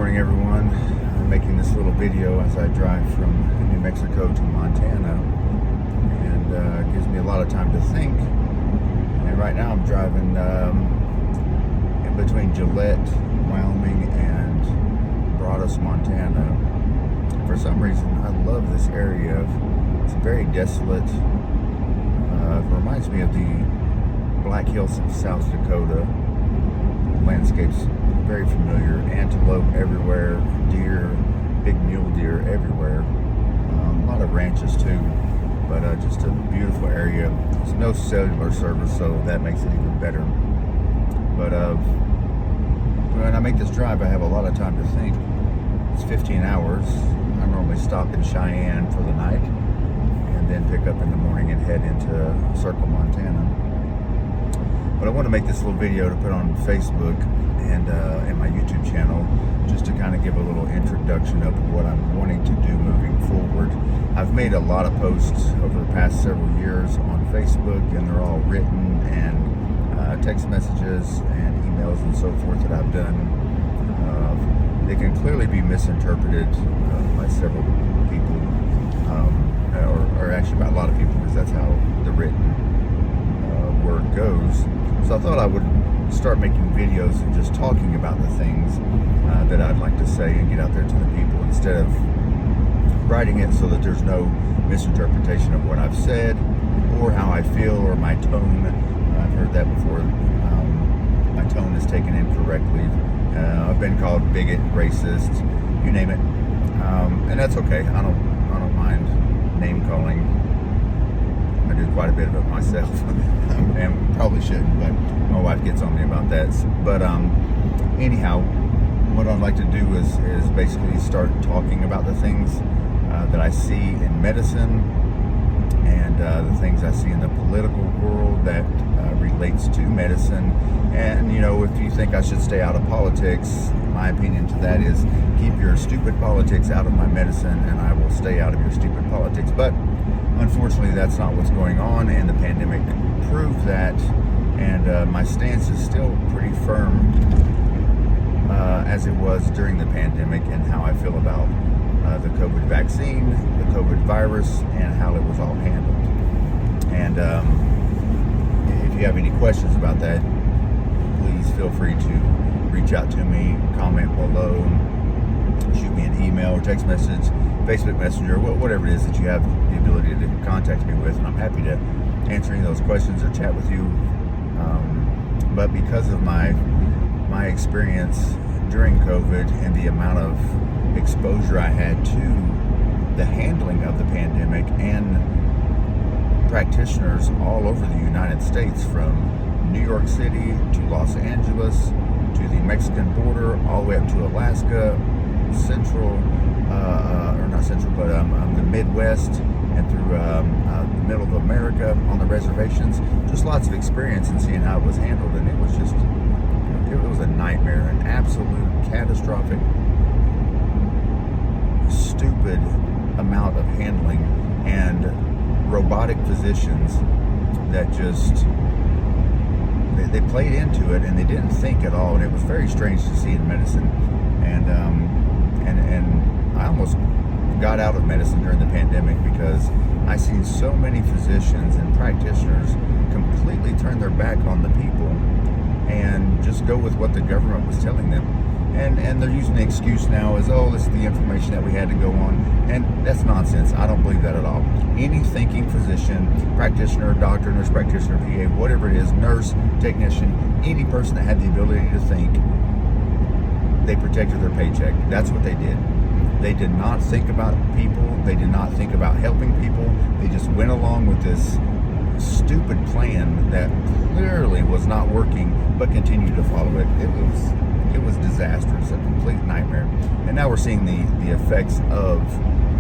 morning, everyone. I'm making this little video as I drive from New Mexico to Montana, and it gives me a lot of time to think. And right now I'm driving in between Gillette, Wyoming, and Broadus, Montana. For some reason, I love this area. It's very desolate. It reminds me of the Black Hills of South Dakota. Landscapes very familiar. Antelope everywhere, deer, big mule deer everywhere. A lot of ranches too, but just a beautiful area. There's no cellular service, so that makes it even better. But when I make this drive, I have a lot of time to think. It's 15 hours. I normally stop in Cheyenne for the night and then pick up in the morning and head into Circle, Montana. But I want to make this little video to put on Facebook and my YouTube channel, just to kind of give a little introduction of what I'm wanting to do moving forward. I've made a lot of posts over the past several years on Facebook, and they're all written and text messages and emails and so forth that I've done. They can clearly be misinterpreted by several people, or actually by a lot of people, because that's how the written word goes. So I thought I would start making videos and just talking about the things that I'd like to say and get out there to the people, instead of writing it so that there's no misinterpretation of what I've said or how I feel or my tone. I've heard that before. My tone is taken incorrectly. I've been called bigot, racist, you name it, and that's okay. I don't mind name calling. I do quite a bit of it myself, and probably shouldn't, but my wife gets on me about that. But anyhow, what I'd like to do is basically start talking about the things that I see in medicine, and the things I see in the political world that relates to medicine. And if you think I should stay out of politics, my opinion to that is keep your stupid politics out of my medicine, and I will stay out of your stupid politics. But unfortunately, that's not what's going on, and the pandemic proved that. And my stance is still pretty firm as it was during the pandemic, and how I feel about the COVID vaccine, the COVID virus, and how it was all handled. And if you have any questions about that, please feel free to reach out to me, comment below, shoot me an email or text message, Facebook Messenger, whatever it is that you have the ability to contact me with, and I'm happy to answer any of those questions or chat with you. But because of my experience during COVID and the amount of exposure I had to the handling of the pandemic, and practitioners all over the United States, from New York City to Los Angeles to the Mexican border, all the way up to Alaska, central, or not central, but the Midwest, and through the middle of America on the reservations. Just lots of experience in seeing how it was handled, and it was just, it was a nightmare, an absolute catastrophic, stupid amount of handling, and robotic physicians that just, they played into it, and they didn't think at all. And it was very strange to see in medicine. And I almost got out of medicine during the pandemic, because I seen so many physicians and practitioners completely turn their back on the people and just go with what the government was telling them. And they're using the excuse now as, oh, this is the information that we had to go on. And that's nonsense. I don't believe that at all. Any thinking physician, practitioner, doctor, nurse practitioner, PA, whatever it is, nurse, technician, any person that had the ability to think, they protected their paycheck. That's what they did. They did not think about people. They did not think about helping people. They just went along with this stupid plan that clearly was not working, but continued to follow it. It was disastrous, a complete nightmare. And now we're seeing the effects of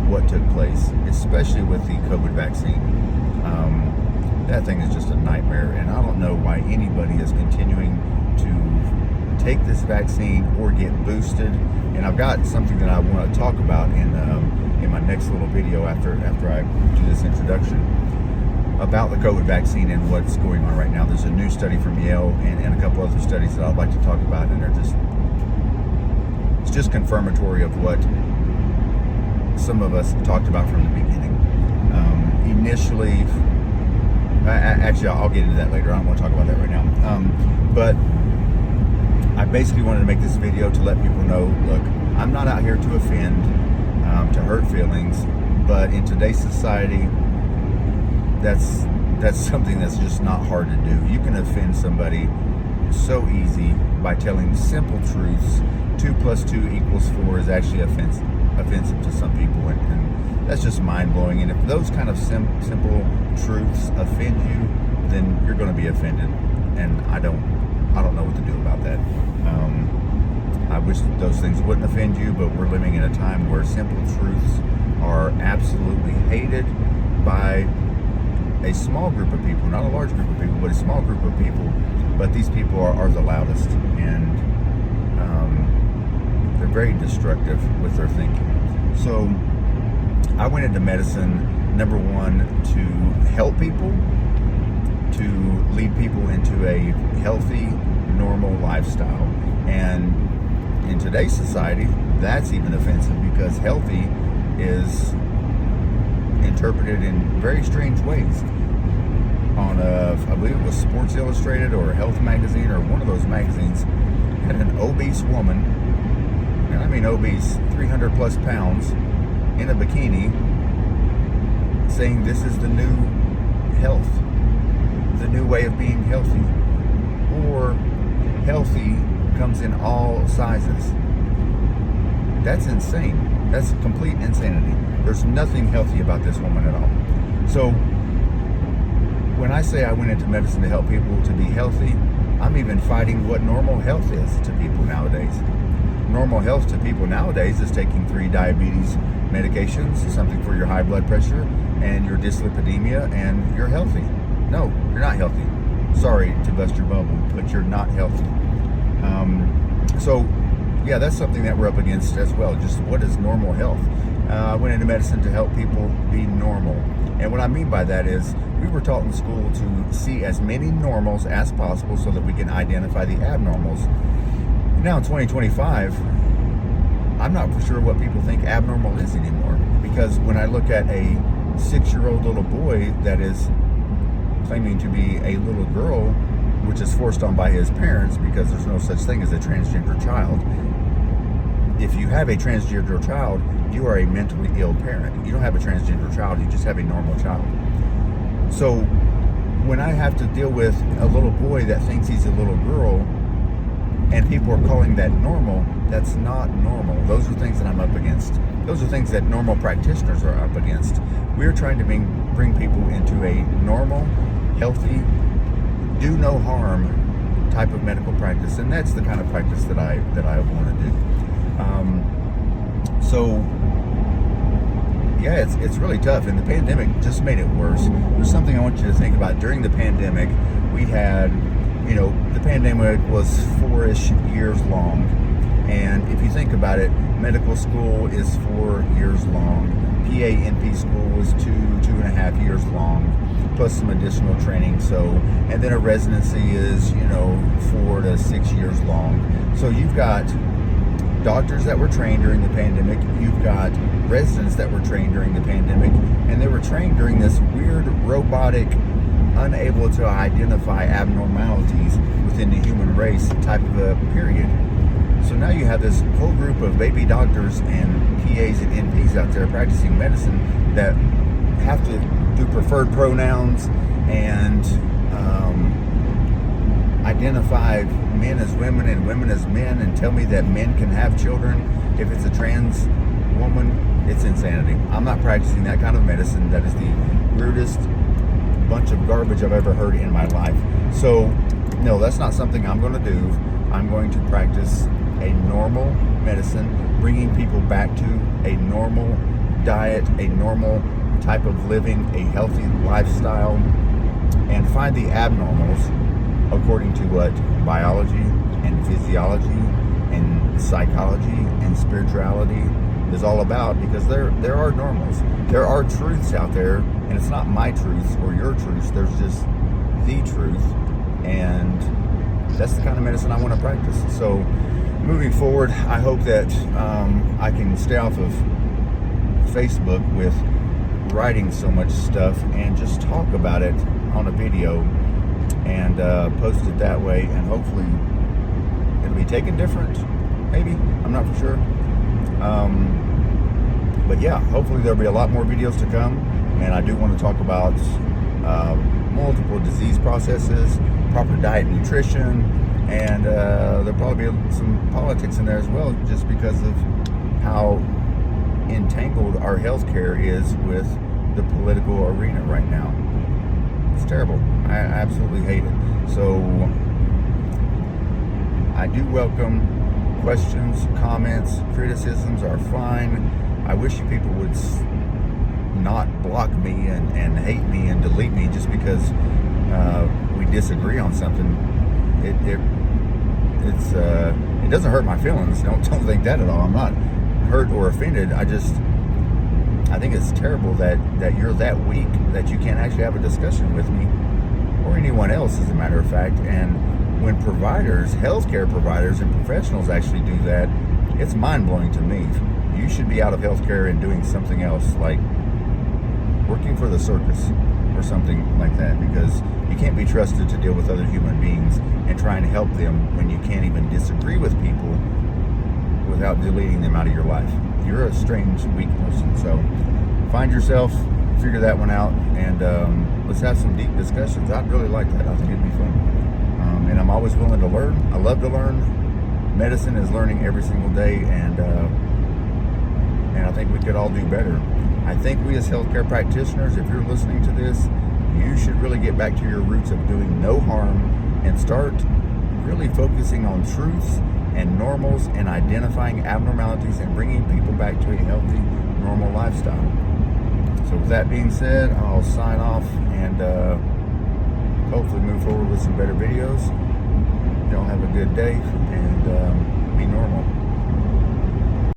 what took place, especially with the COVID vaccine. That thing is just a nightmare, and I don't know why anybody is continuing to take this vaccine or get boosted. And I've got something that I want to talk about in my next little video after I do this introduction about the COVID vaccine and what's going on right now. There's a new study from Yale and a couple other studies that I'd like to talk about, and they're just it's just confirmatory of what some of us talked about from the beginning. Initially, actually, I'll get into that later. I don't want to talk about that right now. But I basically wanted to make this video to let people know, look, I'm not out here to offend, to hurt feelings, but in today's society, that's something that's just not hard to do. You can offend somebody so easy by telling simple truths. 2 + 2 = 4 is actually offensive to some people, and that's just mind-blowing. And if those kind of simple truths offend you, then you're going to be offended, and I don't know what to do about that. I wish that those things wouldn't offend you, but we're living in a time where simple truths are absolutely hated by a small group of people, not a large group of people, but a small group of people. But these people are the loudest, and they're very destructive with their thinking. So I went into medicine, number one, to help people, to lead people into a healthy, normal lifestyle. And in today's society, that's even offensive, because healthy is interpreted in very strange ways. On I believe it was Sports Illustrated or Health Magazine, or one of those magazines, had an obese woman, and I mean obese, 300+ pounds, in a bikini, saying this is the new health, the new way of being healthy, or healthy comes in all sizes. That's insane. That's complete insanity. There's nothing healthy about this woman at all. So when I say I went into medicine to help people to be healthy, I'm even fighting what normal health is to people nowadays. Normal health to people nowadays is taking 3 diabetes medications, something for your high blood pressure and your dyslipidemia, and you're healthy. No, you're not healthy. Sorry to bust your bubble, but you're not healthy. So yeah, that's something that we're up against as well. Just what is normal health? I went into medicine to help people be normal. And what I mean by that is, we were taught in school to see as many normals as possible so that we can identify the abnormals. Now in 2025, I'm not for sure what people think abnormal is anymore. Because when I look at a 6-year-old little boy that is claiming to be a little girl, which is forced on by his parents, because there's no such thing as a transgender child. If you have a transgender child, you are a mentally ill parent. You don't have a transgender child, you just have a normal child. So when I have to deal with a little boy that thinks he's a little girl, and people are calling that normal, that's not normal. Those are things that I'm up against. Those are things that normal practitioners are up against. We're trying to bring people into a normal, healthy, do no harm type of medical practice, and that's the kind of practice that I want to do. So yeah, it's really tough, and the pandemic just made it worse. There's something I want you to think about. During the pandemic, we had, the pandemic was 4-ish years long, and if you think about it, medical school is 4 years long. PA-NP school was 2.5 years long, plus some additional training. And then a residency is, 4 to 6 years long. So you've got doctors that were trained during the pandemic. You've got residents that were trained during the pandemic, and they were trained during this weird, robotic, unable to identify abnormalities within the human race type of a period. So now you have this whole group of baby doctors and PAs and NPs out there practicing medicine that have to do preferred pronouns and identify men as women and women as men, and tell me that men can have children if it's a trans woman. It's insanity. I'm not practicing that kind of medicine. That is the rudest bunch of garbage I've ever heard in my life. So no, that's not something I'm going to do. I'm going to practice a normal medicine, bringing people back to a normal diet, a normal type of living, a healthy lifestyle, and find the abnormals according to what biology and physiology and psychology and spirituality is all about, because there are normals. There are truths out there, and it's not my truths or your truths. There's just the truth, and that's the kind of medicine I want to practice. So moving forward, I hope that I can stay off of Facebook with writing so much stuff and just talk about it on a video and post it that way, and hopefully it'll be taken different. Maybe, I'm not for sure. But yeah, hopefully there'll be a lot more videos to come, and I do want to talk about multiple disease processes, proper diet and nutrition, and there'll probably be some politics in there as well, just because of how entangled our healthcare is with the political arena right now. It's terrible. I absolutely hate it. So I do welcome questions, comments, criticisms are fine. I wish you people would not block me and hate me and delete me just because we disagree on something. It doesn't hurt my feelings. Don't think that at all. I'm not hurt or offended. I think it's terrible that you're that weak that you can't actually have a discussion with me or anyone else, as a matter of fact. And when providers, healthcare providers and professionals actually do that, it's mind-blowing to me. You should be out of healthcare and doing something else, like working for the circus or something like that, because you can't be trusted to deal with other human beings and try and help them when you can't even disagree with people without deleting them out of your life. You're a strange, weak person. So find yourself, figure that one out, and let's have some deep discussions. I'd really like that. I think it'd be fun. And I'm always willing to learn. I love to learn. Medicine is learning every single day, and I think we could all do better. I think we as healthcare practitioners, if you're listening to this, you should really get back to your roots of doing no harm and start really focusing on truths and normals and identifying abnormalities and bringing people back to a healthy, normal lifestyle. So with that being said, I'll sign off and hopefully move forward with some better videos. Y'all have a good day and be normal.